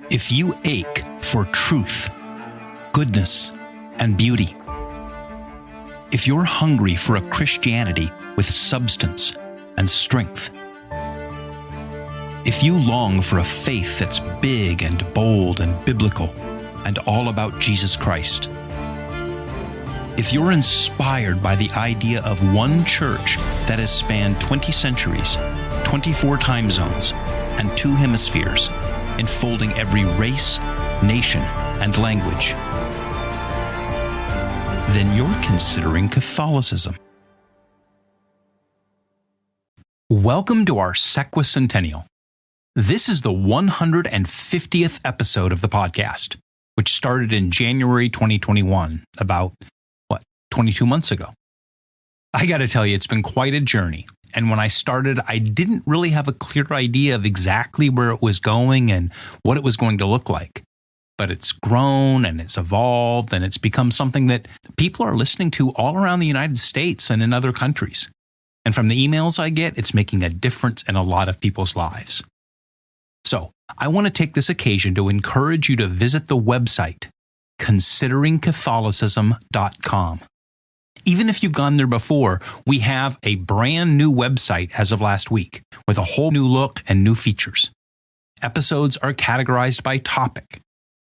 If you ache for truth, goodness, and beauty, if you're hungry for a Christianity with substance and strength, if you long for a faith that's big and bold and biblical and all about Jesus Christ, if you're inspired by the idea of one church that has spanned 20 centuries, 24 time zones, and 2 hemispheres, enfolding every race, nation, and language, then you're considering Catholicism. Welcome to our Sequicentennial. This is the 150th episode of the podcast, which started in January 2021, about, 22 months ago. I got to tell you, it's been quite a journey. And when I started, I didn't really have a clear idea of exactly where it was going and what it was going to look like. But it's grown and it's evolved and it's become something that people are listening to all around the United States and in other countries. And from the emails I get, it's making a difference in a lot of people's lives. So I want to take this occasion to encourage you to visit the website, consideringcatholicism.com. Even if you've gone there before, we have a brand new website as of last week with a whole new look and new features. Episodes are categorized by topic.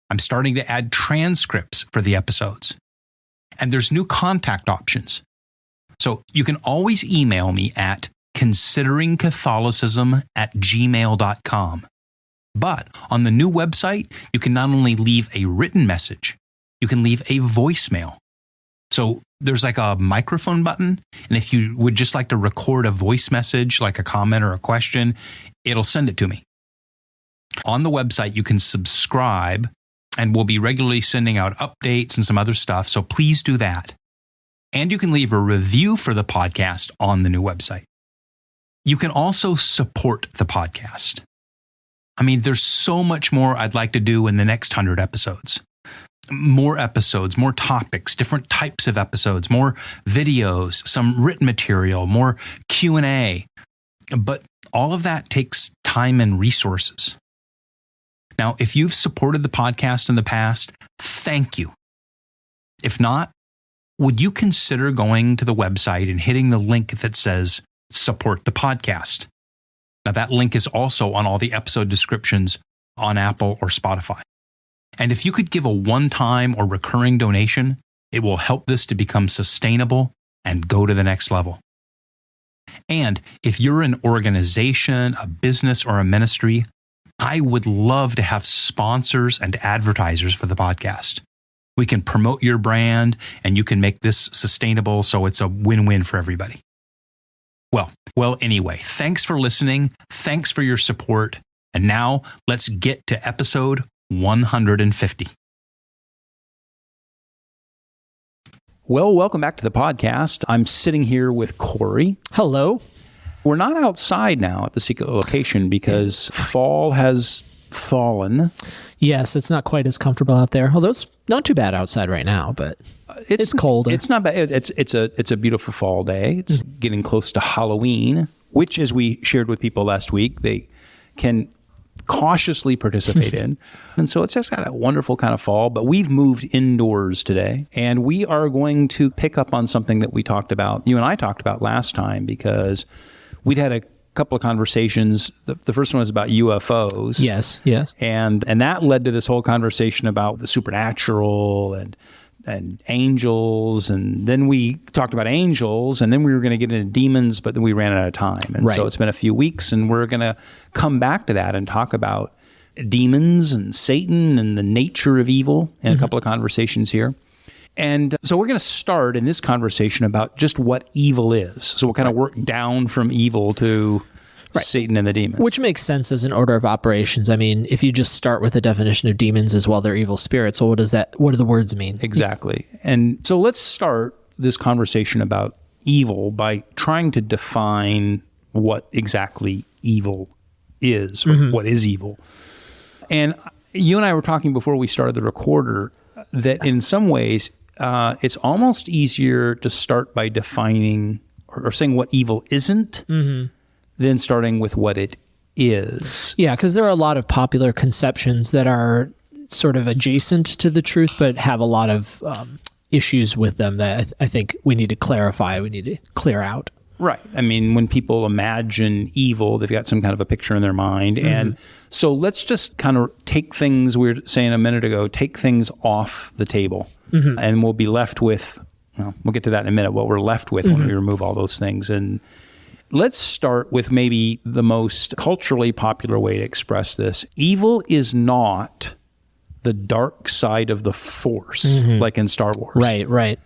I'm starting to add transcripts for the episodes. And there's new contact options. So you can always email me at consideringcatholicism@gmail.com. But on the new website, you can not only leave a written message, you can leave a voicemail. So there's like a microphone button, and if you would just like to record a voice message, like a comment or a question, it'll send it to me. On the website, you can subscribe, and we'll be regularly sending out updates and some other stuff, so please do that. And you can leave a review for the podcast on the new website. You can also support the podcast. I mean, there's so much more I'd like to do in the next 100 episodes. More episodes, more topics, different types of episodes, more videos, some written material, more Q&A. But all of that takes time and resources. Now, if you've supported the podcast in the past, thank you. If not, would you consider going to the website and hitting the link that says support the podcast? Now, that link is also on all the episode descriptions on Apple or Spotify. And if you could give a one-time or recurring donation, it will help this to become sustainable and go to the next level. And if you're an organization, a business, or a ministry, I would love to have sponsors and advertisers for the podcast. We can promote your brand and you can make this sustainable so it's a win-win for everybody. Well, anyway, thanks for listening. Thanks for your support. And now let's get to episode 150. Well, welcome back to the podcast. I'm sitting here with Cory. Hello. We're not outside now at the secret location because fall has fallen. Yes, it's not quite as comfortable out there, although it's not too bad outside right now, but it's colder. It's not bad. It's a beautiful fall day. It's getting close to Halloween, which, as we shared with people last week, they can cautiously participate in. And so it's just got that wonderful kind of fall, but we've moved indoors today and we are going to pick up on something that we talked about, you and I talked about last time, because we'd had a couple of conversations. The first one was about UFOs. Yes. And that led to this whole conversation about the supernatural and angels, and then we talked about angels, and then we were going to get into demons, but then we ran out of time. And so it's been a few weeks, and we're going to come back to that and talk about demons and Satan and the nature of evil in a couple of conversations here. And so we're going to start in this conversation about just what evil is. So we'll kind of work down from evil to Satan and the demons. Which makes sense as an order of operations. I mean, if you just start with a definition of demons as well, they're evil spirits. So what do the words mean? Exactly. And so let's start this conversation about evil by trying to define what exactly evil is, or what is evil. And you and I were talking before we started the recorder that in some ways it's almost easier to start by defining or saying what evil isn't than starting with what it is. Yeah, because there are a lot of popular conceptions that are sort of adjacent to the truth, but have a lot of issues with them that I think we need to clarify, we need to clear out. Right. I mean, when people imagine evil, they've got some kind of a picture in their mind. Mm-hmm. And so let's just kind of take things, we were saying a minute ago, take things off the table. Mm-hmm. And we'll be left with, well, we'll get to that in a minute, what we're left with when we remove all those things. And let's start with maybe the most culturally popular way to express this. Evil is not the dark side of the Force, like in Star Wars. Right.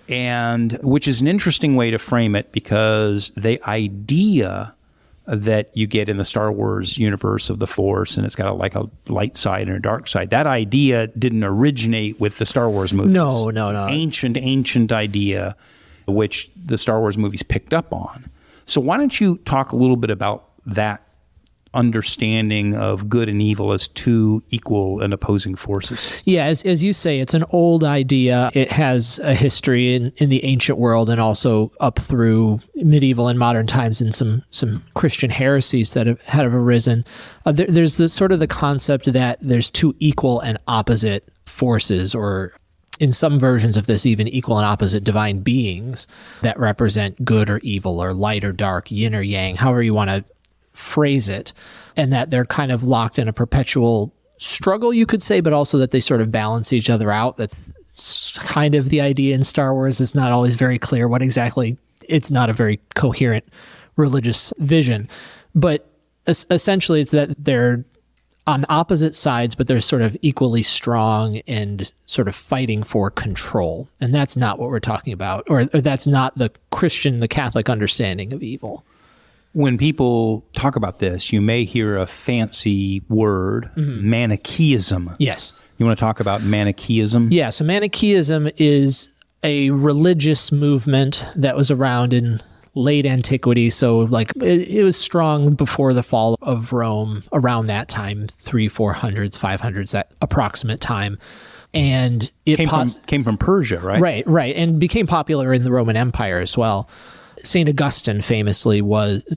And which is an interesting way to frame it, because the idea that you get in the Star Wars universe of the Force, and it's got like a light side and a dark side, that idea didn't originate with the Star Wars movies. No. Ancient idea, which the Star Wars movies picked up on. So why don't you talk a little bit about that understanding of good and evil as two equal and opposing forces? Yeah, as you say, it's an old idea. It has a history in the ancient world, and also up through medieval and modern times in some Christian heresies that have arisen. There's the concept that there's two equal and opposite forces, or in some versions of this, even equal and opposite divine beings that represent good or evil, or light or dark, yin or yang, however you want to phrase it, and that they're kind of locked in a perpetual struggle, you could say, but also that they sort of balance each other out. That's kind of the idea in Star Wars. It's not always very clear what exactly, it's not a very coherent religious vision, but essentially it's that they're on opposite sides, but they're sort of equally strong and sort of fighting for control. And that's not what we're talking about, or that's not the Catholic understanding of evil. When people talk about this, you may hear a fancy word, Manichaeism. Yes. You want to talk about Manichaeism? Yeah, so Manichaeism is a religious movement that was around in late antiquity. So like it was strong before the fall of Rome, around that time, 300s, 400s, 500s, that approximate time. And it came from Persia, right? Right. And became popular in the Roman Empire as well. St. Augustine famously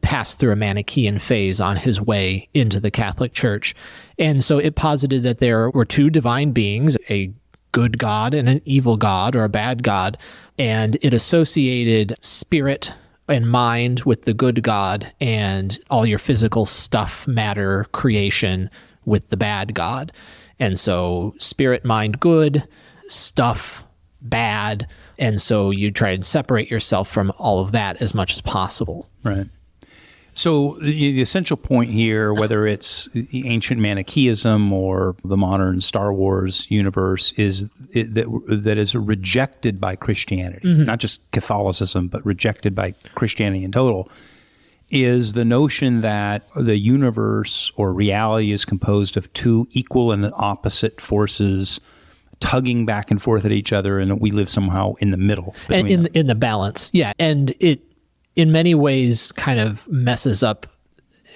passed through a Manichaean phase on his way into the Catholic Church. And so it posited that there were two divine beings, a good God and an evil God, or a bad God. And it associated spirit and mind with the good God, and all your physical stuff, matter, creation with the bad God. And so spirit, mind, good, stuff, bad. And so you try and separate yourself from all of that as much as possible. Right. So the essential point here, whether it's the ancient Manichaeism or the modern Star Wars universe, is that is rejected by Christianity, not just Catholicism, but rejected by Christianity in total, is the notion that the universe or reality is composed of two equal and opposite forces tugging back and forth at each other, and we live somehow in the middle. And in the balance, yeah. And it, in many ways, kind of messes up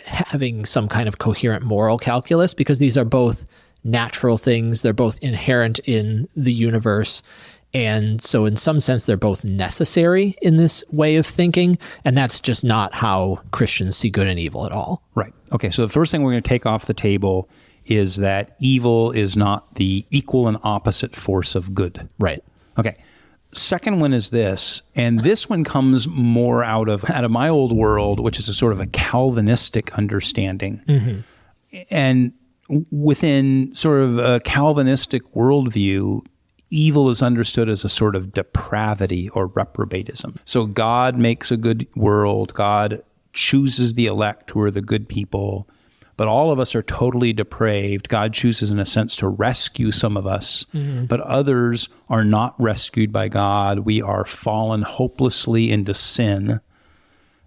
having some kind of coherent moral calculus, because these are both natural things. They're both inherent in the universe. And so in some sense, they're both necessary in this way of thinking. And that's just not how Christians see good and evil at all. Right. Okay, so the first thing we're going to take off the table is that evil is not the equal and opposite force of good. Right. Okay. Second one is this, and this one comes more out of my old world, which is a sort of a Calvinistic understanding. And within sort of a Calvinistic worldview, evil is understood as a sort of depravity or reprobatism. So God makes a good world. God chooses the elect who are the good people. But all of us are totally depraved. God chooses, in a sense, to rescue some of us, but others are not rescued by God. We are fallen hopelessly into sin.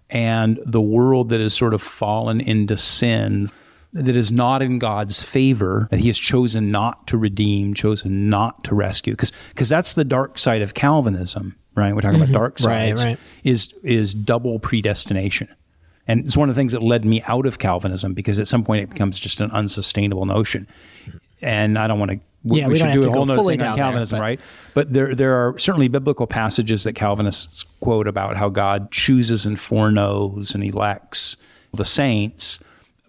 And the world that is sort of fallen into sin, that is not in God's favor, that he has chosen not to redeem, chosen not to rescue. Because that's the dark side of Calvinism, right? We're talking about dark sides, right. is double predestination. And it's one of the things that led me out of Calvinism, because at some point it becomes just an unsustainable notion. And I don't want to, we should do a whole other thing on Calvinism, right? But there are certainly biblical passages that Calvinists quote about how God chooses and foreknows and elects the saints.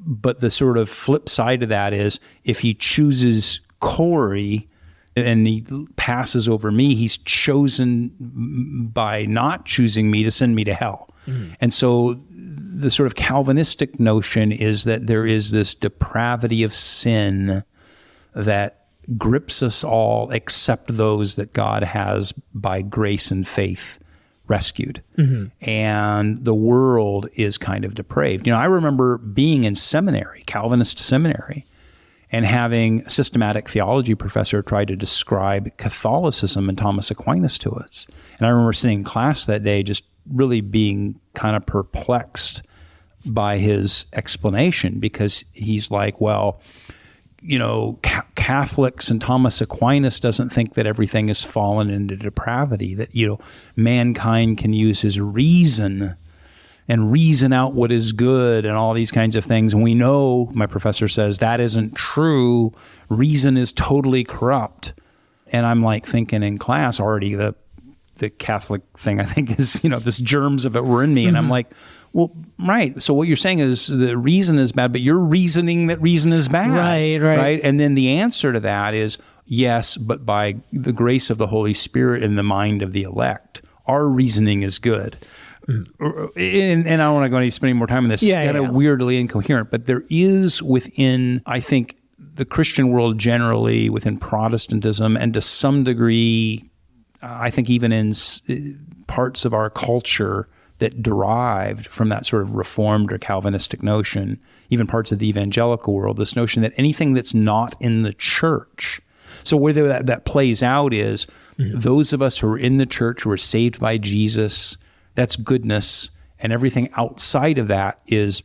But the sort of flip side of that is if he chooses Cory and he passes over me, he's chosen by not choosing me to send me to hell. And so the sort of Calvinistic notion is that there is this depravity of sin that grips us all except those that God has by grace and faith rescued. And the world is kind of depraved. You know, I remember being in seminary, Calvinist seminary, and having a systematic theology professor try to describe Catholicism and Thomas Aquinas to us. And I remember sitting in class that day just really being kind of perplexed by his explanation, because he's like, well, you know, Catholics and Thomas Aquinas doesn't think that everything has fallen into depravity, that, you know, mankind can use his reason and reason out what is good and all these kinds of things. And we know, my professor says, that isn't true. Reason is totally corrupt. And I'm like thinking in class already, the Catholic thing, I think, is, you know, this germs of it were in me. And I'm like, well, right. So what you're saying is the reason is bad, but you're reasoning that reason is bad. Right. And then the answer to that is yes, but by the grace of the Holy Spirit in the mind of the elect, our reasoning is good. And I don't want to go any spending more time on this. It's kind of weirdly incoherent, but there is within, I think, the Christian world generally, within Protestantism, and to some degree, I think even in parts of our culture that derived from that sort of Reformed or Calvinistic notion, even parts of the evangelical world, this notion that anything that's not in the church. So whether that plays out is those of us who are in the church, who are saved by Jesus, that's goodness, and everything outside of that is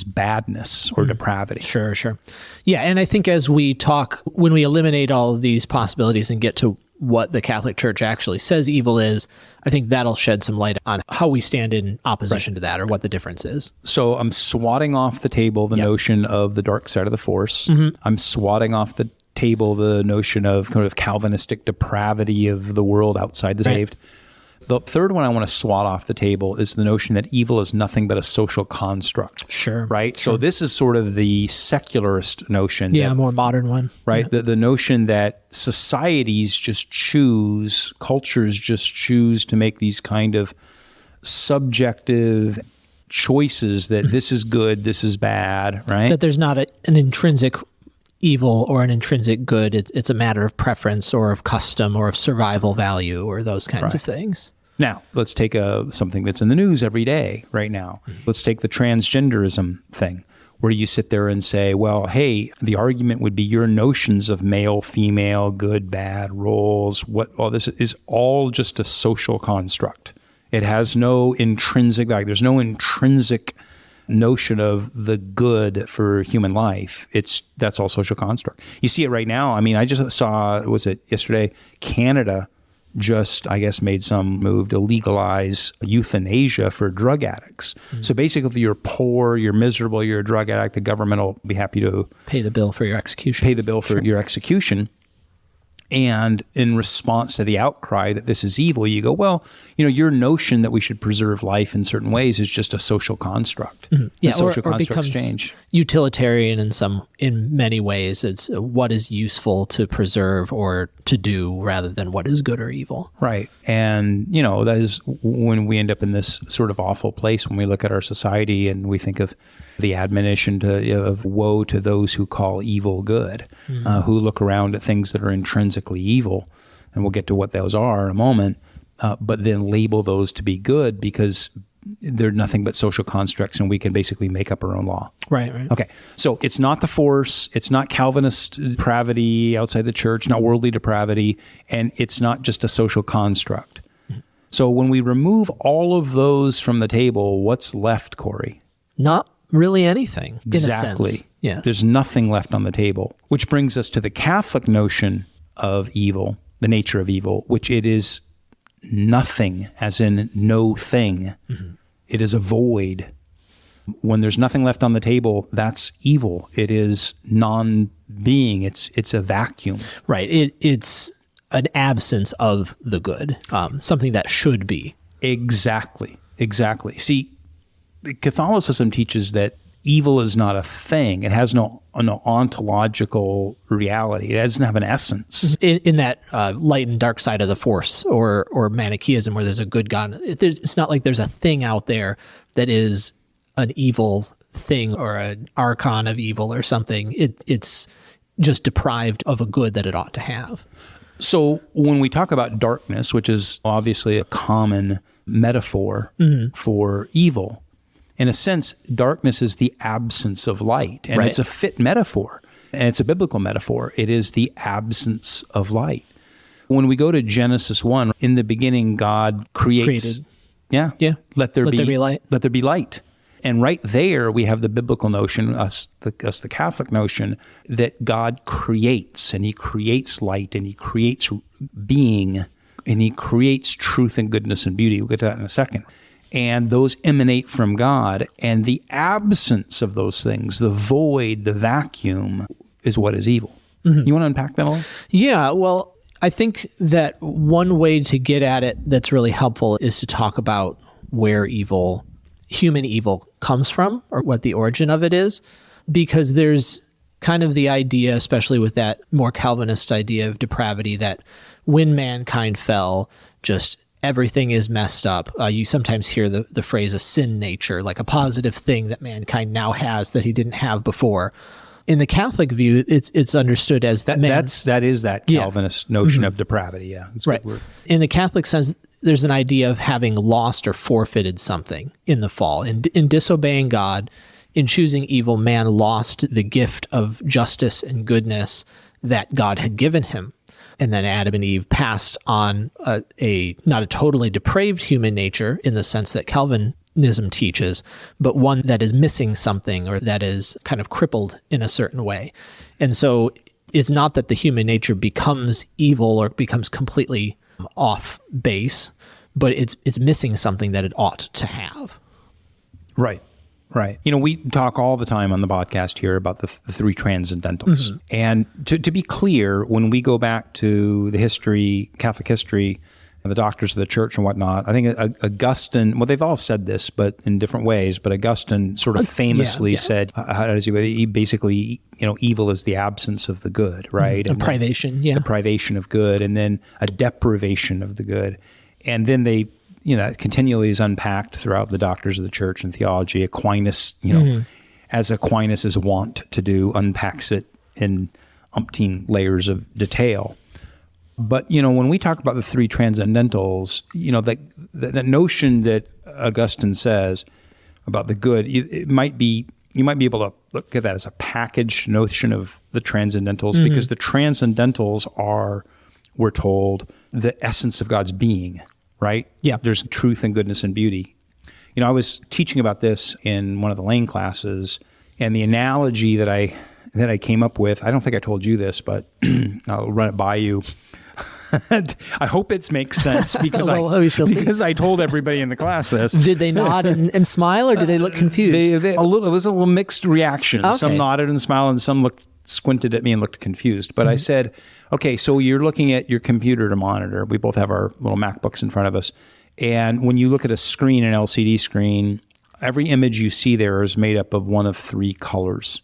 badness or depravity. Sure. Yeah, and I think as we talk, when we eliminate all of these possibilities and get to what the Catholic Church actually says evil is, I think that'll shed some light on how we stand in opposition to that, or what the difference is. So I'm swatting off the table the notion of the dark side of the force. I'm swatting off the table the notion of kind of Calvinistic depravity of the world outside the saved. The third one I want to swat off the table is the notion that evil is nothing but a social construct. Sure. Right? So this is sort of the secularist notion. Yeah, more modern one. Right? Yeah. The notion that societies just choose, cultures just choose to make these kind of subjective choices that this is good, this is bad, right? That there's not an intrinsic evil or an intrinsic good. It's a matter of preference or of custom or of survival value or those kinds of things. Now, let's take something that's in the news every day right now. Let's take the transgenderism thing, where you sit there and say, well, hey, the argument would be your notions of male, female, good, bad, roles, all this is all just a social construct. It has no intrinsic value. There's no intrinsic notion of the good for human life. That's all social construct. You see it right now. I mean, I just saw, was it yesterday, Canada just, I guess, made some move to legalize euthanasia for drug addicts. So basically, if you're poor, you're miserable, you're a drug addict, the government will be happy to pay the bill for your execution. Your execution. And in response to the outcry that this is evil, you go, well, you know, your notion that we should preserve life in certain ways is just a social construct. Yeah, social or construct becomes exchange. Utilitarian in many ways. It's what is useful to preserve or to do rather than what is good or evil. Right. And, you know, that is when we end up in this sort of awful place when we look at our society and we think of the admonition of woe to those who call evil good, who look around at things that are intrinsically evil, and we'll get to what those are in a moment, but then label those to be good because they're nothing but social constructs and we can basically make up our own law. Right. Okay, so it's not the force, it's not Calvinist depravity outside the church, not worldly depravity, and it's not just a social construct. So when we remove all of those from the table, what's left, Cory? Not really anything, Exactly. in a sense. Yes. There's nothing left on the table, which brings us to the Catholic notion of evil, the nature of evil, which it is nothing, as in no thing. It is a void. When there's nothing left on the table, that's evil. It is non-being. It's a vacuum. Right. It's an absence of the good, something that should be. Exactly. See, Catholicism teaches that evil is not a thing. It has no ontological reality. It doesn't have an essence. In that light and dark side of the Force or Manichaeism, where there's a good God, it's not like there's a thing out there that is an evil thing or an archon of evil or something. It's just deprived of a good that it ought to have. So when we talk about darkness, which is obviously a common metaphor for evil, in a sense, darkness is the absence of light. And it's a fit metaphor. And it's a biblical metaphor. It is the absence of light. When we go to Genesis 1, in the beginning, God created. Yeah. Let there be light. Let there be light. And right there, we have the biblical notion, us the Catholic notion, that God creates, and he creates light, and he creates being, and he creates truth and goodness and beauty. We'll get to that in a second. And those emanate from God, and the absence of those things, the void, the vacuum, is what is evil. You want to unpack that a little? Yeah, well, I think that one way to get at it that's really helpful is to talk about where human evil comes from, or what the origin of it is, because there's kind of the idea, especially with that more Calvinist idea of depravity, that when mankind fell, just everything is messed up. You sometimes hear the phrase a sin nature, like a positive thing that mankind now has that he didn't have before. In the Catholic view, it's understood as that is that Calvinist notion of depravity. Yeah, it's a good word. In the Catholic sense, there's an idea of having lost or forfeited something in the fall. In disobeying God, in choosing evil, man lost the gift of justice and goodness that God had given him. And then Adam and Eve passed on not a totally depraved human nature in the sense that Calvinism teaches, but one that is missing something or that is kind of crippled in a certain way. And so it's not that the human nature becomes evil or becomes completely off base, but it's missing something that it ought to have. Right. We talk all the time on the podcast here about the three transcendentals. And to be clear, when we go back to the history, Catholic history, and the doctors of the church and whatnot, I think Augustine, well, they've all said this, but in different ways, but Augustine sort of famously said, how does he basically, evil is the absence of the good, right? A privation, The privation of good, and then a deprivation of the good. And then they, that continually is unpacked throughout the doctors of the church and theology. Aquinas, as Aquinas is wont to do, unpacks it in umpteen layers of detail. But, when we talk about the three transcendentals, that notion that Augustine says about the good, you might be able to look at that as a packaged notion of the transcendentals, because the transcendentals are, we're told, the essence of God's being, right? Yeah. There's truth and goodness and beauty. I was teaching about this in one of the Lane classes, and the analogy that I came up with, I don't think I told you this, but I'll run it by you. I hope it makes sense because I told everybody in the class this. Did they nod and smile, or did they look confused? It was a little mixed reaction. Okay. Some nodded and smiled, and some squinted at me and looked confused. But I said, okay, so you're looking at your computer to monitor. We both have our little MacBooks in front of us. And when you look at a screen, an LCD screen, every image you see there is made up of one of three colors,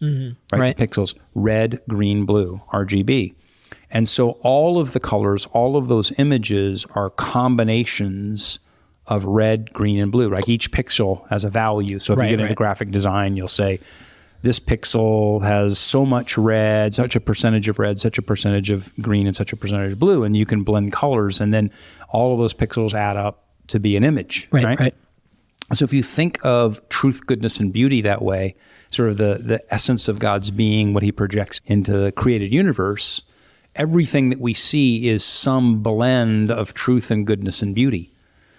right? The pixels, red, green, blue, RGB. And so all of the colors, all of those images are combinations of red, green, and blue, right? Each pixel has a value. So if you get into graphic design, you'll say, this pixel has so much red, such a percentage of red, such a percentage of green, and such a percentage of blue. And you can blend colors, and then all of those pixels add up to be an image, right? So if you think of truth, goodness, and beauty that way, sort of the essence of God's being, what he projects into the created universe, everything that we see is some blend of truth and goodness and beauty.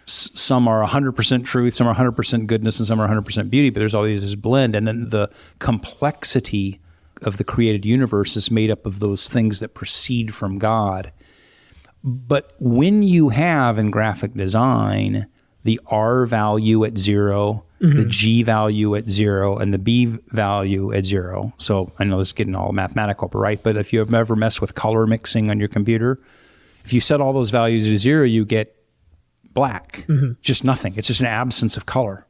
Some are 100% truth, some are 100% goodness, and some are 100% beauty, but there's always this blend. And then the complexity of the created universe is made up of those things that proceed from God. But when you have in graphic design the R value at 0, the G value at 0, and the B value at 0. So I know this is getting all mathematical, right? But if you have ever messed with color mixing on your computer, if you set all those values to 0, you get black, just nothing. It's just an absence of color.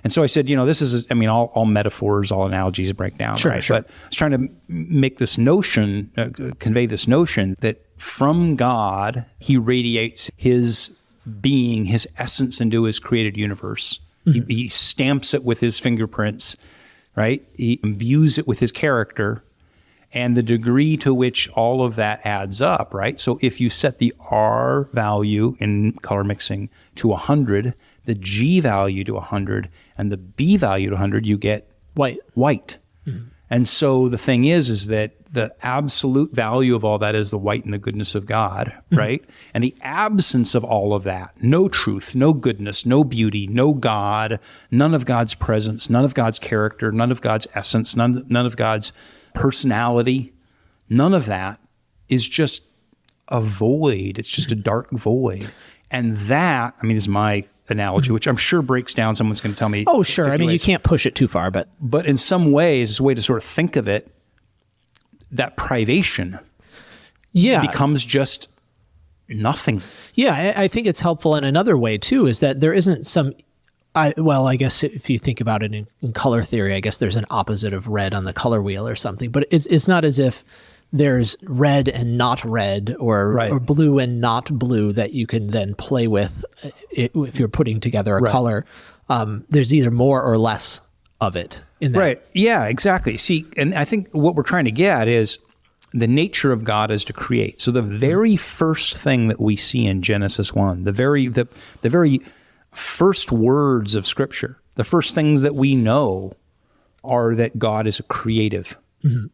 And so I said, this is, all metaphors, all analogies break down. Sure, right? sure. But I was trying to make this notion, convey this notion that from God, he radiates his being, his essence into his created universe. Mm-hmm. He stamps it with his fingerprints, right? He imbues it with his character and the degree to which all of that adds up, right? So if you set the R value in color mixing to 100, the G value to 100, and the B value to 100, you get white. Mm-hmm. And so the thing is that the absolute value of all that is the white and the goodness of God, mm-hmm. right? And the absence of all of that, no truth, no goodness, no beauty, no God, none of God's presence, none of God's character, none of God's essence, none of God's personality, none of that is just a void. It's just a dark void. And that, this is my analogy, which I'm sure breaks down. Someone's going to tell me. Oh, sure. You can't push it too far, but in some ways, it's a way to sort of think of it, that privation becomes just nothing. Yeah, I think it's helpful in another way, too, is that there isn't some, I guess if you think about it in color theory, I guess there's an opposite of red on the color wheel or something, but it's not as if there's red and not red or blue and not blue that you can then play with if you're putting together a color. There's either more or less of it in that. Right. Yeah, exactly. See, and I think what we're trying to get at is the nature of God is to create. So the very first thing that we see in Genesis 1, the very first words of Scripture, the first things that we know are that God is a creative. Mm-hmm.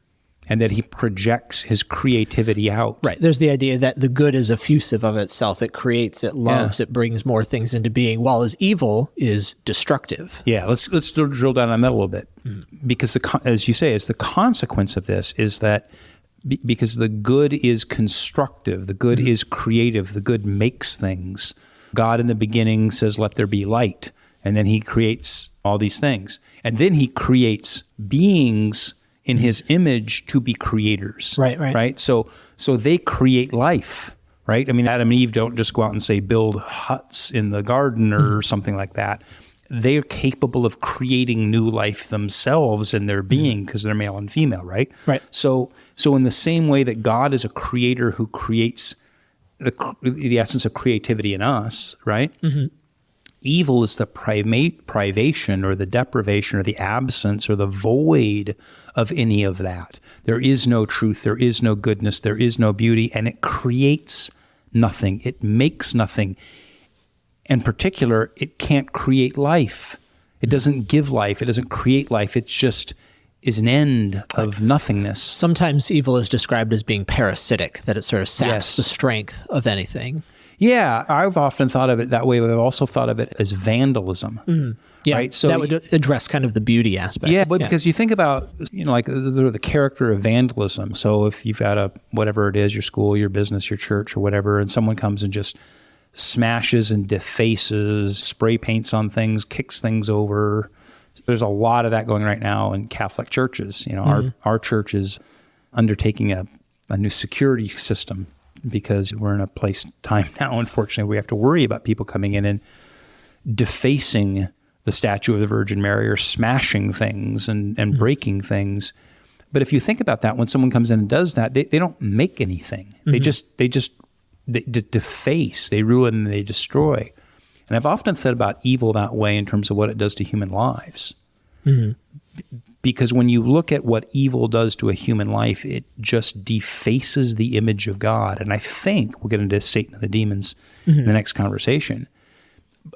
And that he projects his creativity out. Right. There's the idea that the good is effusive of itself. It creates, it loves, it brings more things into being, while as evil is destructive. Yeah, let's drill down on that a little bit. Because, as you say, the consequence of this is that because the good is constructive, the good is creative, the good makes things. God in the beginning says, let there be light. And then he creates all these things. And then he creates beings in his image to be creators. Right. So they create life, right? Adam and Eve don't just go out and say, build huts in the garden or something like that. They're capable of creating new life themselves in their being because they're male and female, right? Right. So in the same way that God is a creator who creates the essence of creativity in us, right? Mm-hmm. Evil is the privation or the deprivation or the absence or the void of any of that. There is no truth, there is no goodness, there is no beauty, and it creates nothing. It makes nothing. In particular, it can't create life. It doesn't give life. It doesn't create life. It just is an end of nothingness. Sometimes evil is described as being parasitic, that it sort of saps the strength of anything. Yeah, I've often thought of it that way, but I've also thought of it as vandalism. Mm-hmm. Yeah, right? So that would address kind of the beauty aspect. Yeah, but because you think about, like the character of vandalism. So if you've got whatever it is, your school, your business, your church, or whatever, and someone comes and just smashes and defaces, spray paints on things, kicks things over. There's a lot of that going right now in Catholic churches. Our church is undertaking a new security system, because we're in a time now, unfortunately, we have to worry about people coming in and defacing the statue of the Virgin Mary or smashing things and breaking things. But if you think about that, when someone comes in and does that, they don't make anything. Mm-hmm. They deface, they ruin, they destroy. And I've often thought about evil that way in terms of what it does to human lives. Mm-hmm. Because when you look at what evil does to a human life, it just defaces the image of God. And I think we'll get into Satan and the demons in the next conversation.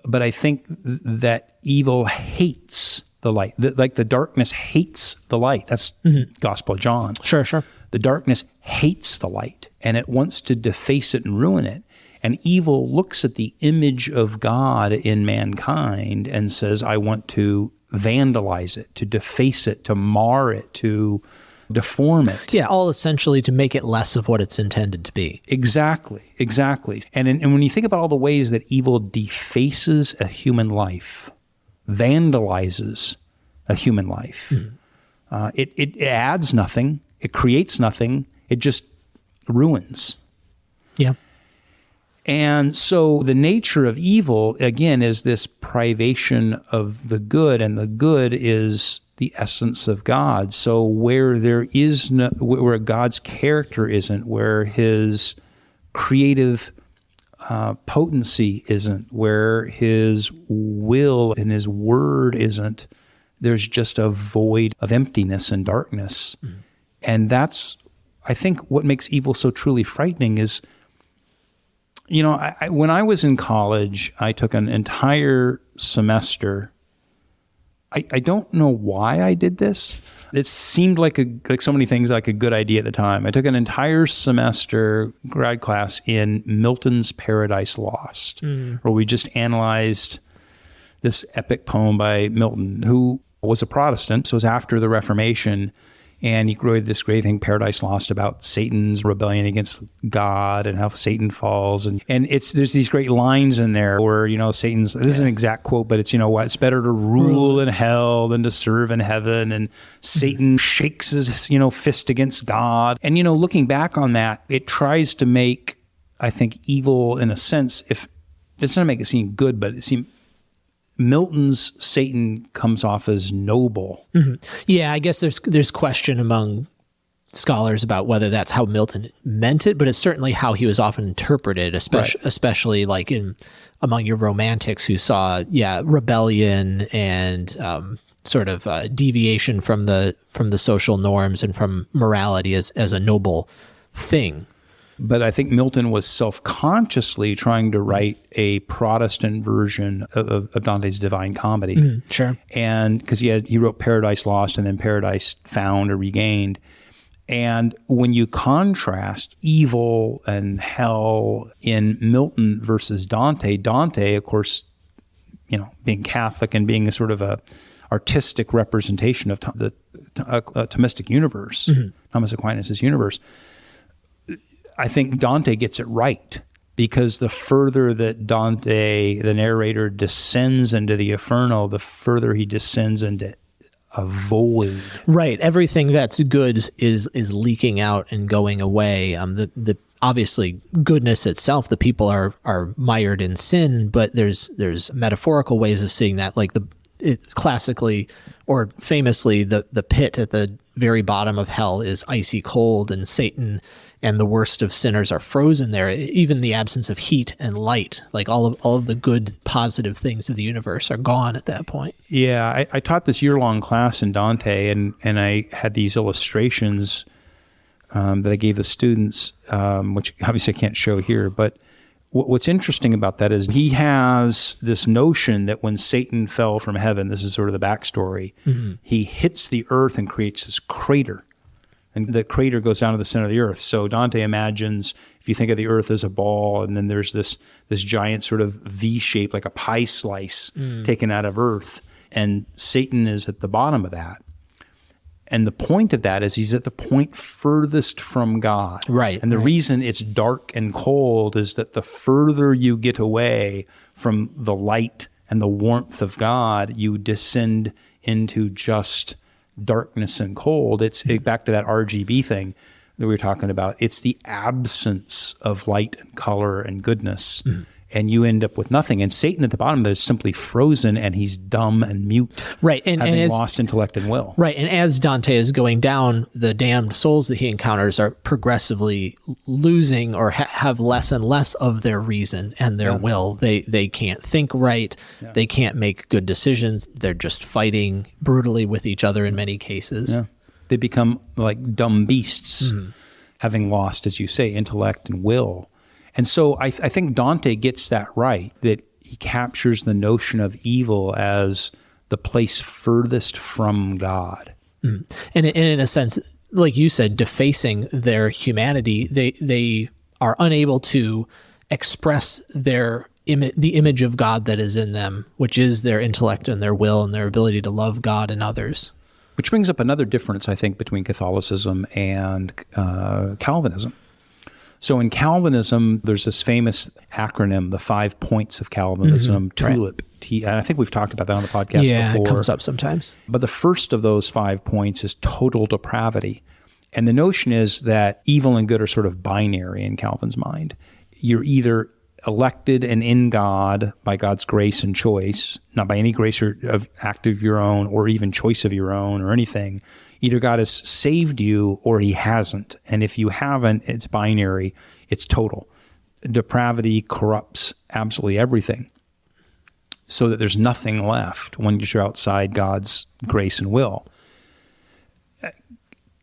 But I think that evil hates the light. Like the darkness hates the light. That's Gospel of John. Sure. The darkness hates the light, and it wants to deface it and ruin it. And evil looks at the image of God in mankind and says, I want to vandalize it, to deface it, to mar it, to deform it. Yeah, all essentially to make it less of what it's intended to be. Exactly. And when you think about all the ways that evil defaces a human life, vandalizes a human life, it adds nothing, it creates nothing, it just ruins. Yeah. And so the nature of evil, again, is this privation of the good, and the good is the essence of God. So where there is no, where God's character isn't, where his creative potency isn't, where his will and his word isn't, there's just a void of emptiness and darkness. Mm-hmm. And that's, I think, what makes evil so truly frightening is, when I was in college, I took an entire semester. I don't know why I did this. It seemed like so many things like a good idea at the time. I took an entire semester grad class in Milton's Paradise Lost, where we just analyzed this epic poem by Milton, who was a Protestant, so it was after the Reformation. And he wrote this great thing, Paradise Lost, about Satan's rebellion against God and how Satan falls. And there's these great lines in there where, Satan's, this is an exact quote, but it's, it's better to rule in hell than to serve in heaven. And Satan shakes his, fist against God. And, looking back on that, it tries to make, I think, evil in a sense, if it doesn't make it seem good, but it seems Milton's Satan comes off as noble. Mm-hmm. Yeah, I guess there's question among scholars about whether that's how Milton meant it, but it's certainly how he was often interpreted, especially like among your romantics who saw rebellion and sort of deviation from the social norms and from morality as a noble thing. But I think Milton was self-consciously trying to write a Protestant version of Dante's Divine Comedy. Sure. And because he wrote Paradise Lost and then Paradise Found or Regained. And when you contrast evil and hell in Milton versus Dante, of course, being Catholic and being a sort of a artistic representation of the Thomistic universe, Thomas Aquinas' universe, I think Dante gets it right, because the further that Dante, the narrator, descends into the Inferno, the further he descends into a void. Right. Everything that's good is leaking out and going away. The obviously goodness itself, the people are mired in sin, but there's metaphorical ways of seeing that, like classically or famously, the pit at the very bottom of hell is icy cold, and Satan and the worst of sinners are frozen there. Even the absence of heat and light, like all of the good, positive things of the universe are gone at that point. Yeah, I taught this year-long class in Dante, and I had these illustrations that I gave the students, which obviously I can't show here, but what's interesting about that is he has this notion that when Satan fell from heaven, this is sort of the backstory, he hits the earth and creates this crater. And the crater goes down to the center of the earth. So Dante imagines, if you think of the earth as a ball, and then there's this giant sort of V shape, like a pie slice taken out of earth, and Satan is at the bottom of that. And the point of that is he's at the point furthest from God. Right. And the reason it's dark and cold is that the further you get away from the light and the warmth of God, you descend into just darkness and cold. It's back to that RGB thing that we were talking about. It's the absence of light and color and goodness. And you end up with nothing. And Satan at the bottom of that is simply frozen, and he's dumb and mute, having lost intellect and will. Right, and as Dante is going down, the damned souls that he encounters are progressively losing or have less and less of their reason and their will. They can't think right. They can't make good decisions. They're just fighting brutally with each other in many cases. Yeah. They become like dumb beasts, having lost, as you say, intellect and will. And so I think Dante gets that right, that he captures the notion of evil as the place furthest from God. And in a sense, like you said, defacing their humanity, they are unable to express the image of God that is in them, which is their intellect and their will and their ability to love God and others. Which brings up another difference, I think, between Catholicism and Calvinism. So in Calvinism, there's this famous acronym, the 5 points of Calvinism, TULIP. And I think we've talked about that on the podcast before. Yeah, it comes up sometimes. But the first of those 5 points is total depravity. And the notion is that evil and good are sort of binary in Calvin's mind. You're either elected and in God by God's grace and choice, not by any grace or of act of your own or even choice of your own or anything. Either God has saved you or he hasn't. And if you haven't, it's binary. It's total. Depravity corrupts absolutely everything, so that there's nothing left when you're outside God's grace and will.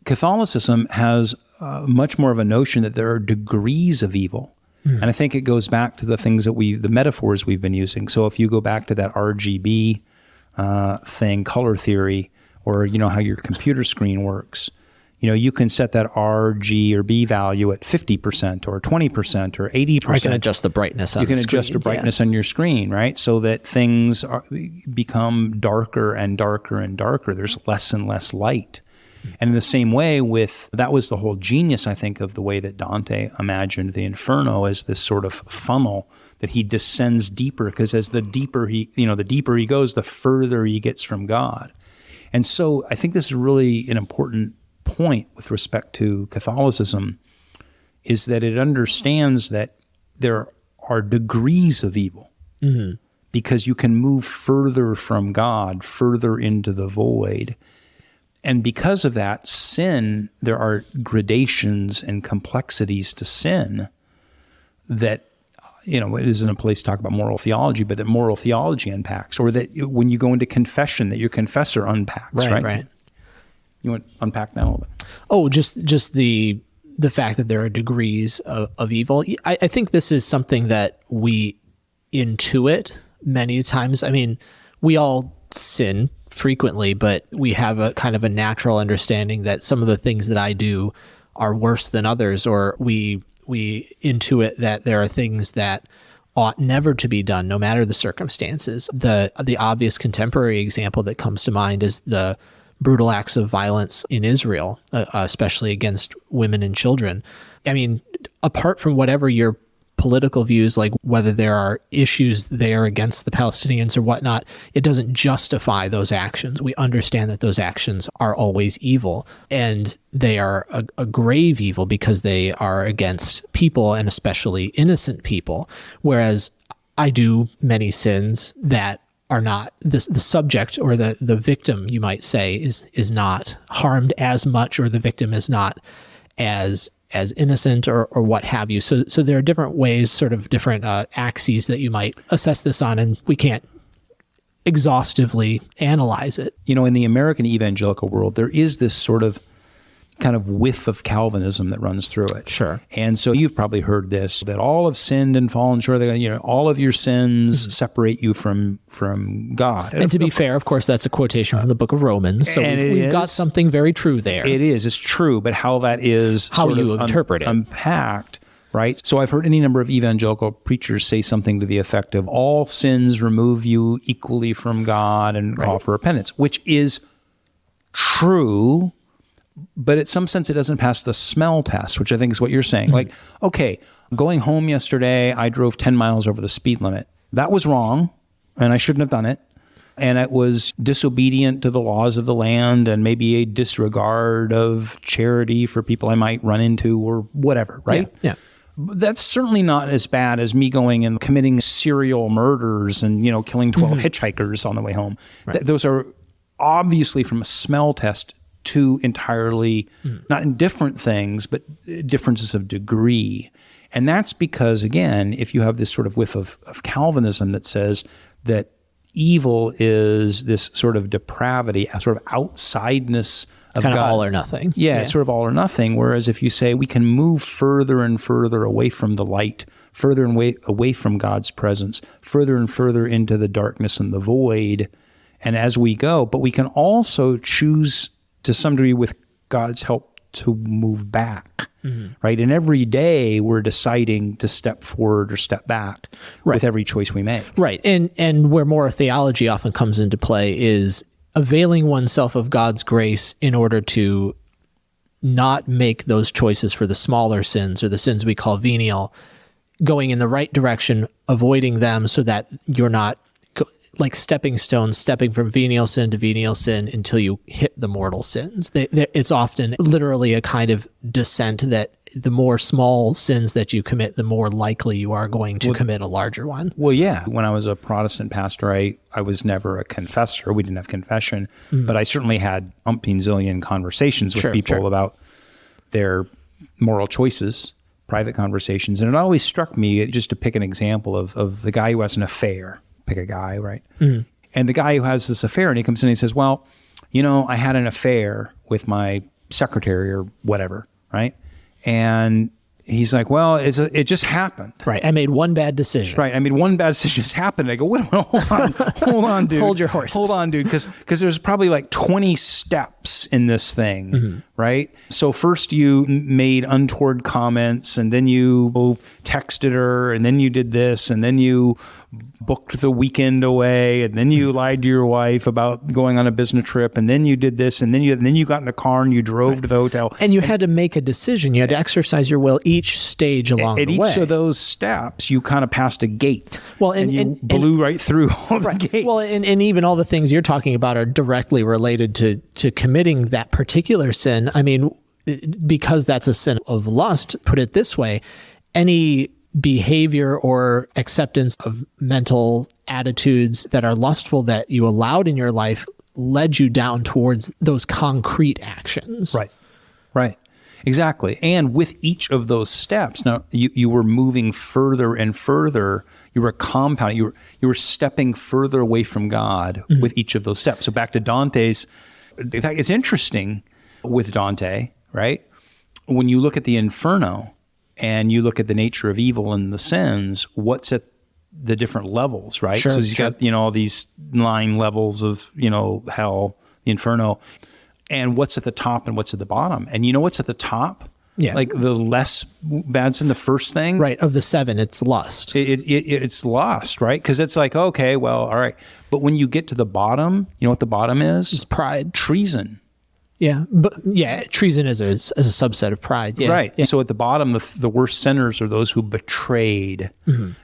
Catholicism has much more of a notion that there are degrees of evil. And I think it goes back to the things that the metaphors we've been using. So if you go back to that RGB thing, color theory, or how your computer screen works, you can set that R, G, or B value at 50% or 20% or 80%. Or I can adjust the brightness on the screen. You can adjust the brightness on your screen, right? So that things become darker and darker and darker. There's less and less light. And in the same way that was the whole genius, I think, of the way that Dante imagined the Inferno as this sort of funnel that he descends deeper, because as the deeper he goes, the further he gets from God. And so I think this is really an important point with respect to Catholicism, is that it understands that there are degrees of evil, because you can move further from God, further into the void. And because of that, sin, there are gradations and complexities to sin that, it isn't a place to talk about moral theology, but that moral theology unpacks, or that when you go into confession, that your confessor unpacks, right? Right. You want to unpack that a little bit? Oh, just the fact that there are degrees of evil. I think this is something that we intuit many times. I mean, we all sin frequently, but we have a kind of a natural understanding that some of the things that I do are worse than others, or we intuit that there are things that ought never to be done, no matter the circumstances. The obvious contemporary example that comes to mind is the brutal acts of violence in Israel, especially against women and children. I mean, apart from whatever your political views, like whether there are issues there against the Palestinians or whatnot, it doesn't justify those actions. We understand that those actions are always evil, and they are a grave evil because they are against people, and especially innocent people. Whereas I do many sins that are not the subject, or the victim, you might say, is not harmed as much, or the victim is not as innocent or what have you. So there are different ways, sort of different axes that you might assess this on, and we can't exhaustively analyze it. In the American evangelical world, there is this sort of kind of whiff of Calvinism that runs through it. Sure. And so you've probably heard this, that all have sinned and fallen short of all of your sins separate you from God. And to be fair, of course, that's a quotation from the book of Romans. So we've got something very true there. It's true, but how that is how you interpret it, unpacked, right? So I've heard any number of evangelical preachers say something to the effect of, all sins remove you equally from God and call for repentance, which is true. But in some sense, it doesn't pass the smell test, which I think is what you're saying. Like, okay, going home yesterday, I drove 10 miles over the speed limit. That was wrong, and I shouldn't have done it. And it was disobedient to the laws of the land, and maybe a disregard of charity for people I might run into or whatever, right? Yeah. That's certainly not as bad as me going and committing serial murders and, killing 12 hitchhikers on the way home. Right. Those are obviously, from a smell test, two entirely not different things, but differences of degree. And that's because, again, if you have this sort of whiff of Calvinism that says that evil is this sort of depravity, a sort of outsideness of kind God. of all or nothing. Yeah, it's sort of all or nothing. Whereas if you say we can move further and further away from the light, further and away from God's presence, further and further into the darkness and the void, and as we go, but we can also choose to some degree, with God's help, to move back, right? And every day we're deciding to step forward or step back with every choice we make. Right. And where moral theology often comes into play is availing oneself of God's grace in order to not make those choices for the smaller sins, or the sins we call venial, going in the right direction, avoiding them, so that you're not like stepping stones, stepping from venial sin to venial sin until you hit the mortal sins. It's often literally a kind of descent that the more small sins that you commit, the more likely you are going to commit a larger one. Well, yeah. When I was a Protestant pastor, I was never a confessor. We didn't have confession, but I certainly had umpteen zillion conversations with people about their moral choices, private conversations. And it always struck me, just to pick an example of the guy who has an affair, pick a guy, right? And the guy who has this affair, and he comes in and he says, well, I had an affair with my secretary or whatever, right? And he's like, well, it just happened. Right. I made one bad decision. Right. I mean, one bad decision just happened. I go, wait, hold on, dude. Hold your horses. Hold on, dude. Because there's probably like 20 steps in this thing, right? So first you made untoward comments, and then you texted her, and then you did this, and then you booked the weekend away, and then you lied to your wife about going on a business trip, and then you did this, and then you got in the car and you drove to the hotel. And you had to make a decision. You had to exercise your will each stage along the way. At each of those steps, you kind of passed a gate. Well, and you blew right through all the gates. Well, and even all the things you're talking about are directly related to committing that particular sin. I mean, because that's a sin of lust, put it this way, any behavior or acceptance of mental attitudes that are lustful that you allowed in your life led you down towards those concrete actions. Right. Exactly. And with each of those steps, now you were moving further and further. You were compounding. You were stepping further away from God with each of those steps. So back to Dante's. In fact, it's interesting with Dante, right? When you look at the Inferno and you look at the nature of evil and the sins, what's at the different levels, right? So he's got, all these 9 levels of, hell, the Inferno. And what's at the top and what's at the bottom? And you know what's at the top? Yeah. Like the less bad sin, the first thing. Right. Of the 7, it's lust. It's lust, right? Because it's like, okay, well, all right. But when you get to the bottom, you know what the bottom is? It's pride. Treason. Yeah. But treason is a subset of pride. Yeah. Right. Yeah. So at the bottom, the worst sinners are those who betrayed,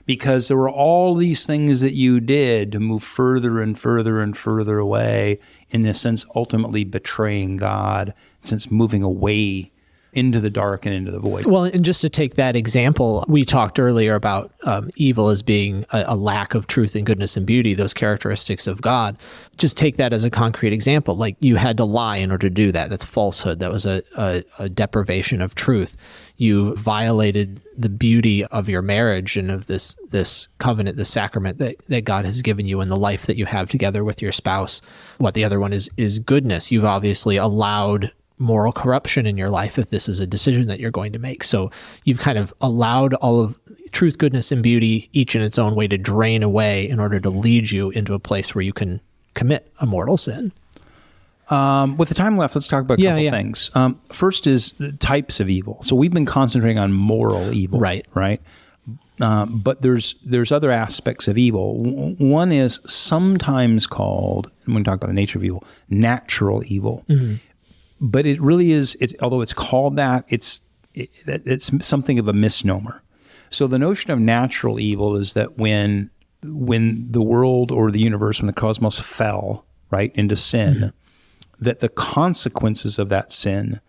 because there were all these things that you did to move further and further and further away, in a sense, ultimately betraying God, since moving away into the dark and into the void. Well, and just to take that example, we talked earlier about evil as being a lack of truth and goodness and beauty, those characteristics of God. Just take that as a concrete example. Like, you had to lie in order to do that. That's falsehood. That was a deprivation of truth. You violated the beauty of your marriage and of this covenant, this sacrament that God has given you, and the life that you have together with your spouse. What the other one is goodness. You've obviously allowed moral corruption in your life if this is a decision that you're going to make. So you've kind of allowed all of truth, goodness, and beauty, each in its own way, to drain away in order to lead you into a place where you can commit a mortal sin. With the time left, let's talk about a couple things. First is the types of evil. So we've been concentrating on moral evil, right? But there's other aspects of evil. One is sometimes called, when we talk about the nature of evil, natural evil. But it really is, although it's called that, it's something of a misnomer. So the notion of natural evil is that when the world or the universe, when the cosmos fell, right, into sin, that the consequences of that sin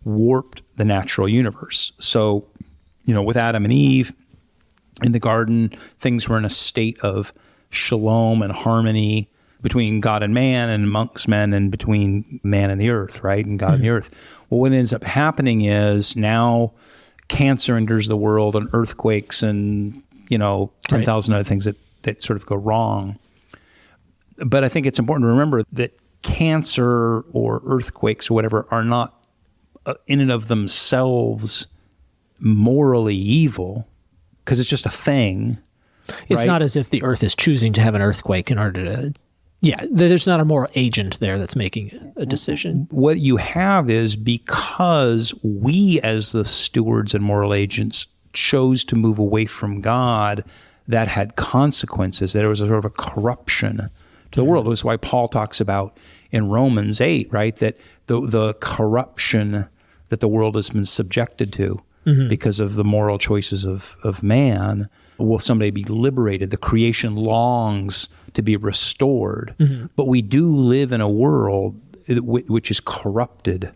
warped the natural universe. So, with Adam and Eve in the garden, things were in a state of shalom and harmony between God and man, and amongst men, and between man and the earth, right? And God and the earth. Well, what ends up happening is now cancer enters the world, and earthquakes, and 10,000 other things that sort of go wrong. But I think it's important to remember that cancer or earthquakes or whatever are not in and of themselves morally evil, because it's just a thing. It's not as if the earth is choosing to have an earthquake in order to... Yeah, there's not a moral agent there that's making a decision. What you have is, because we as the stewards and moral agents chose to move away from God, that had consequences. There was a sort of a corruption to the world. That's why Paul talks about in Romans 8, right, that the corruption that the world has been subjected to because of the moral choices of man will someday be liberated. The creation longs to be restored. But we do live in a world which is corrupted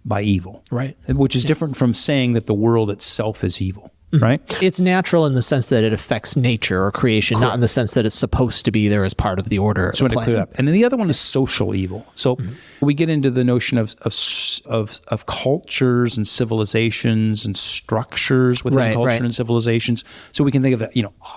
by evil. Right. Which is different from saying that the world itself is evil, right? It's natural in the sense that it affects nature or creation, not in the sense that it's supposed to be there as part of the order. So I want to clear that up. And then the other one is social evil. So we get into the notion of cultures and civilizations and structures within culture and civilizations. So we can think of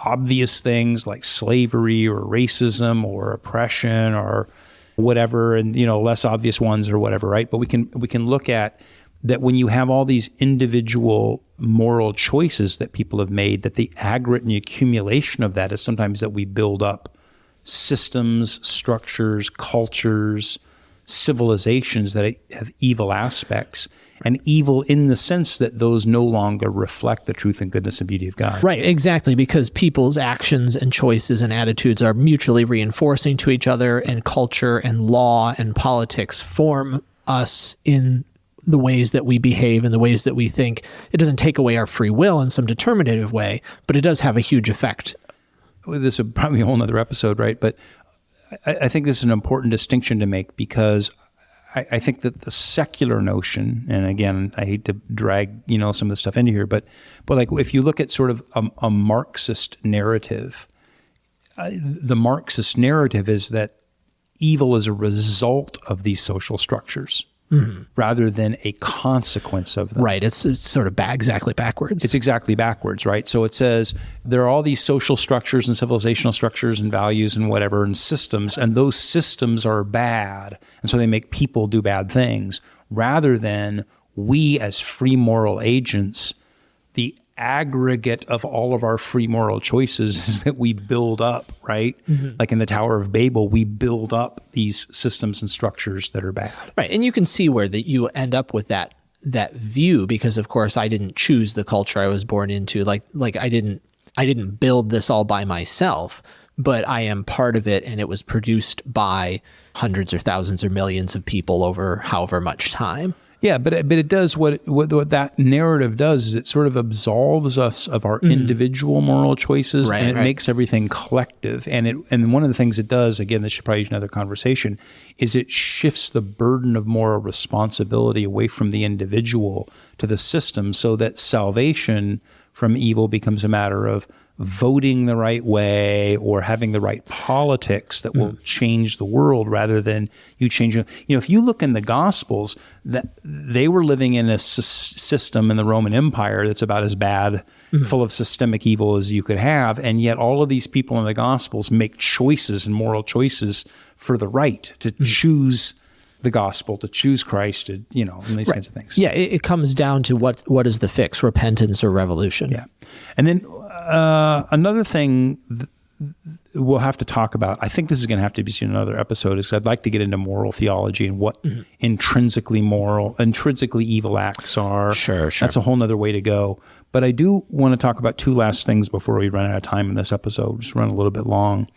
obvious things like slavery or racism or oppression or whatever, and less obvious ones or whatever, right? But we can look at that when you have all these individual moral choices that people have made, that the aggregate and the accumulation of that is sometimes that we build up systems, structures, cultures, civilizations that have evil aspects, and evil in the sense that those no longer reflect the truth and goodness and beauty of God. Right, exactly, because people's actions and choices and attitudes are mutually reinforcing to each other, and culture and law and politics form us in the ways that we behave and the ways that we think. It doesn't take away our free will in some determinative way, but it does have a huge effect. This is probably a whole other episode, right? But I think this is an important distinction to make, because I think that the secular notion, and again, I hate to drag some of the stuff into here, but like if you look at sort of a Marxist narrative, the Marxist narrative is that evil is a result of these social structures. Rather than a consequence of them. Right. It's sort of exactly backwards. It's exactly backwards, right? So it says there are all these social structures and civilizational structures and values and whatever and systems, and those systems are bad. And so they make people do bad things, rather than we as free moral agents, the aggregate of all of our free moral choices is that we build up, right? Like in the Tower of Babel, we build up these systems and structures that are bad. Right. And you can see where you end up with that view, because of course I didn't choose the culture I was born into. Like I didn't build this all by myself, but I am part of it, and it was produced by hundreds or thousands or millions of people over however much time. Yeah, but it does what that narrative does is it sort of absolves us of our individual moral choices, and it makes everything collective. And one of the things it does, again, this should probably use another conversation, is it shifts the burden of moral responsibility away from the individual to the system, so that salvation from evil becomes a matter of voting the right way or having the right politics that will change the world, rather than you change. If you look in the Gospels, that they were living in a system in the Roman Empire that's about as bad, full of systemic evil as you could have, and yet all of these people in the Gospels make choices and moral choices for the right to choose the gospel, to choose Christ, and these kinds of things. Yeah, it comes down to what is the fix, repentance or revolution. Yeah. And then another thing we'll have to talk about, I think this is going to have to be seen in another episode, is I'd like to get into moral theology and what intrinsically evil acts are. Sure. That's a whole nother way to go. But I do want to talk about two last things before we run out of time in this episode, just run a little bit long,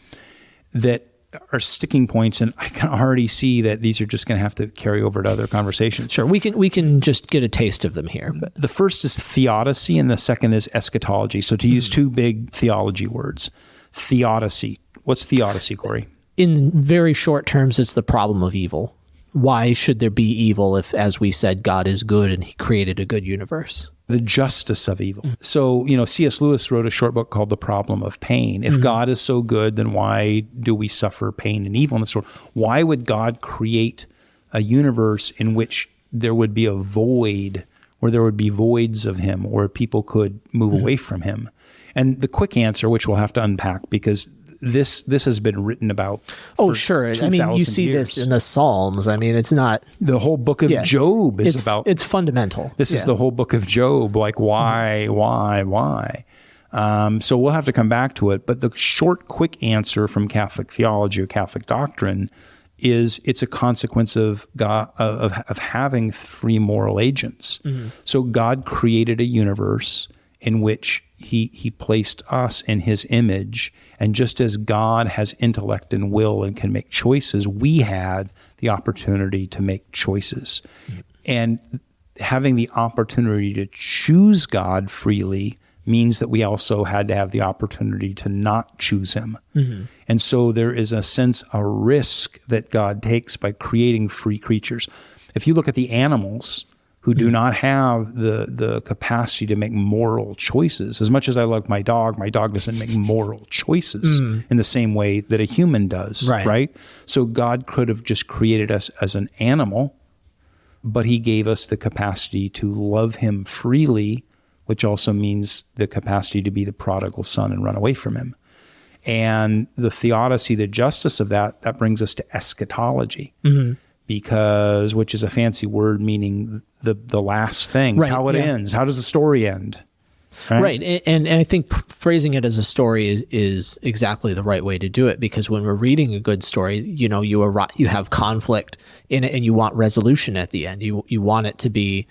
that are sticking points, and I can already see that these are just going to have to carry over to other conversations. Sure, we can just get a taste of them here. But the first is theodicy, and the second is eschatology. So to use two big theology words, theodicy. What's theodicy, Cory? In very short terms, it's the problem of evil. Why should there be evil if, as we said, God is good and he created a good universe? The justice of evil. So, C.S. Lewis wrote a short book called The Problem of Pain. If God is so good, then why do we suffer pain and evil in this world? Why would God create a universe in which there would be a void, where there would be voids of him, or people could move away from him? And the quick answer, which we'll have to unpack, because this has been written about. Oh, sure. I mean, you see this in the Psalms. I mean, it's not the whole book of Job is about. It's fundamental. This is the whole book of Job. Like, why? So we'll have to come back to it. But the short, quick answer from Catholic theology or Catholic doctrine is it's a consequence of God, of having free moral agents. So God created a universe in which he placed us in his image. And just as God has intellect and will and can make choices, we had the opportunity to make choices. And having the opportunity to choose God freely means that we also had to have the opportunity to not choose him. And so there is a risk that God takes by creating free creatures. If you look at the animals, who do not have the capacity to make moral choices. As much as I love my dog doesn't make moral choices in the same way that a human does, right? So God could have just created us as an animal, but he gave us the capacity to love him freely, which also means the capacity to be the prodigal son and run away from him. And the theodicy, the justice of that brings us to eschatology. Because, which is a fancy word meaning the last things, how it ends. How does the story end? Right. And I think phrasing it as a story is exactly the right way to do it, because when we're reading a good story, you have conflict in it and you want resolution at the end. You want it to be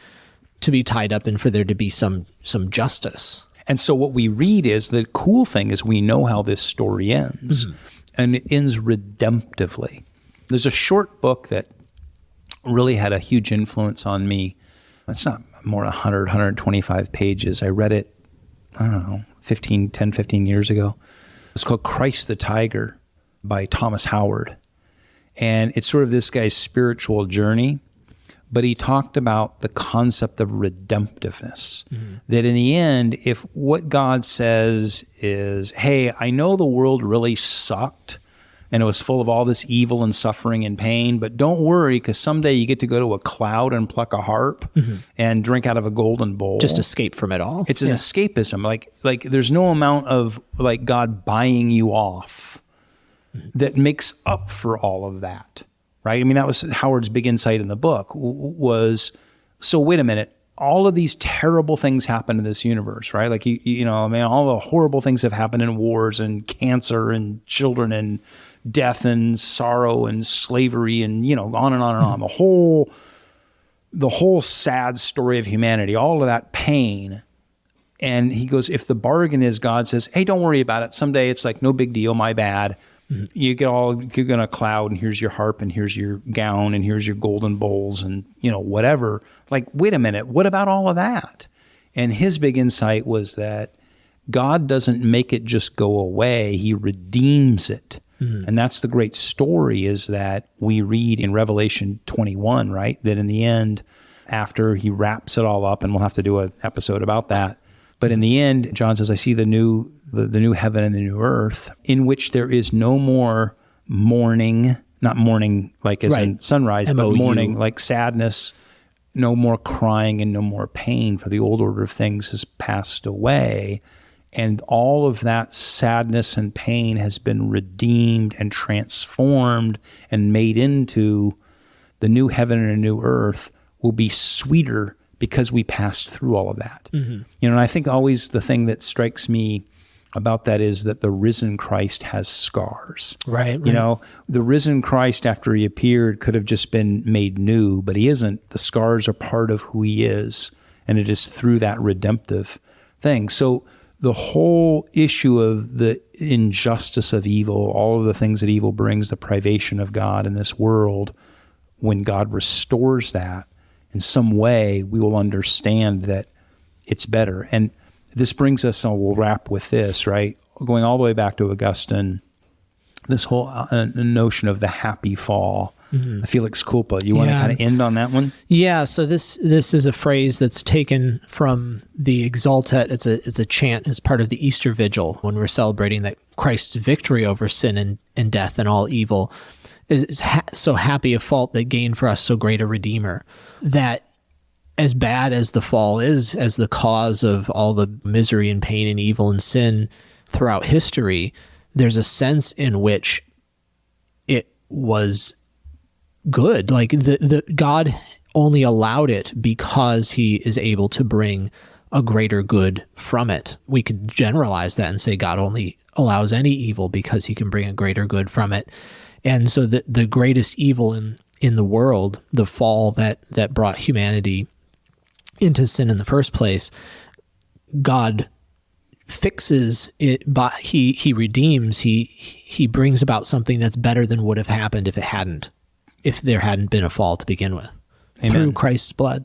tied up and for there to be some justice. And so what we read is, the cool thing is we know how this story ends, and it ends redemptively. There's a short book that really had a huge influence on me. It's not more than 100, 125 pages. I read it, I don't know, 15 years ago. It's called Christ the Tiger by Thomas Howard. And it's sort of this guy's spiritual journey, but he talked about the concept of redemptiveness. That in the end, if what God says is, hey, I know the world really sucked, and it was full of all this evil and suffering and pain, but don't worry, because someday you get to go to a cloud and pluck a harp and drink out of a golden bowl. Just escape from it all. It's an escapism. Like there's no amount of like God buying you off that makes up for all of that, right? I mean, that was Howard's big insight in the book was, so wait a minute, all of these terrible things happen in this universe, right? Like, I mean, all the horrible things have happened in wars and cancer and children and death and sorrow and slavery and, on and on and on. The whole sad story of humanity, all of that pain. And he goes, if the bargain is God says, hey, don't worry about it. Someday it's like, no big deal, my bad. You're going to cloud, and here's your harp, and here's your gown, and here's your golden bowls, and, whatever. Like, wait a minute, what about all of that? And his big insight was that God doesn't make it just go away. He redeems it. And that's the great story, is that we read in Revelation 21, right? That in the end, after he wraps it all up, and we'll have to do an episode about that. But in the end, John says, I see the new heaven and the new earth, in which there is no more mourning, not mourning like as in sunrise, but mourning like sadness, no more crying and no more pain, for the old order of things has passed away. And all of that sadness and pain has been redeemed and transformed and made into the new heaven and a new earth will be sweeter because we passed through all of that. And I think always the thing that strikes me about that is that the risen Christ has scars. Right. The risen Christ, after he appeared, could have just been made new, but he isn't. The scars are part of who he is, and it is through that redemptive thing. So the whole issue of the injustice of evil, all of the things that evil brings, the privation of God in this world, when God restores that, in some way, we will understand that it's better. And this brings us, and we'll wrap with this, right? Going all the way back to Augustine, this whole notion of the happy fall, Felix culpa. You want to kind of end on that one? Yeah. So this is a phrase that's taken from the Exultet. It's a chant as part of the Easter Vigil when we're celebrating that Christ's victory over sin and death and all evil is so happy a fault that gained for us so great a Redeemer. That as bad as the fall is, as the cause of all the misery and pain and evil and sin throughout history, there's a sense in which it was good. Like the God only allowed it because he is able to bring a greater good from it. We could generalize that and say God only allows any evil because he can bring a greater good from it. And so the greatest evil in the world, the fall that brought humanity into sin in the first place, God fixes it, but he redeems, he brings about something that's better than would have happened if there hadn't been a fall to begin with. Amen. Through Christ's blood.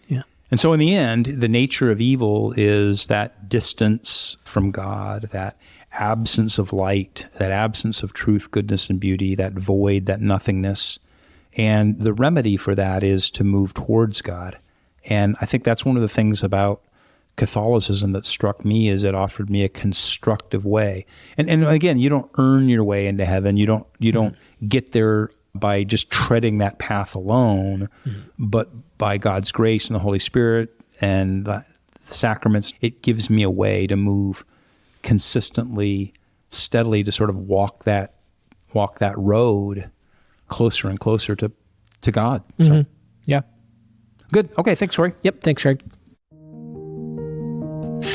Yeah. And so in the end, the nature of evil is that distance from God, that absence of light, that absence of truth, goodness, and beauty, that void, that nothingness. And the remedy for that is to move towards God And I think that's one of the things about Catholicism that struck me, is it offered me a constructive way. And again, you don't earn your way into heaven. You don't get there by just treading that path alone, but by God's grace and the Holy Spirit and the sacraments, it gives me a way to move consistently, steadily, to sort of walk that road closer and closer to God. So, Yeah. good. Okay. Thanks, Cory. Yep. Thanks, Greg.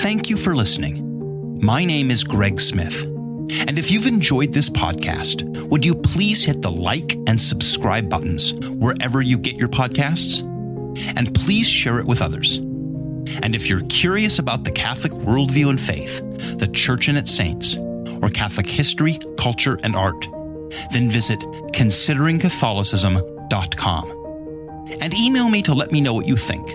Thank you for listening. My name is Greg Smith. And if you've enjoyed this podcast, would you please hit the like and subscribe buttons wherever you get your podcasts? And please share it with others. And if you're curious about the Catholic worldview and faith, the Church and its saints, or Catholic history, culture, and art, then visit consideringcatholicism.com. And email me to let me know what you think.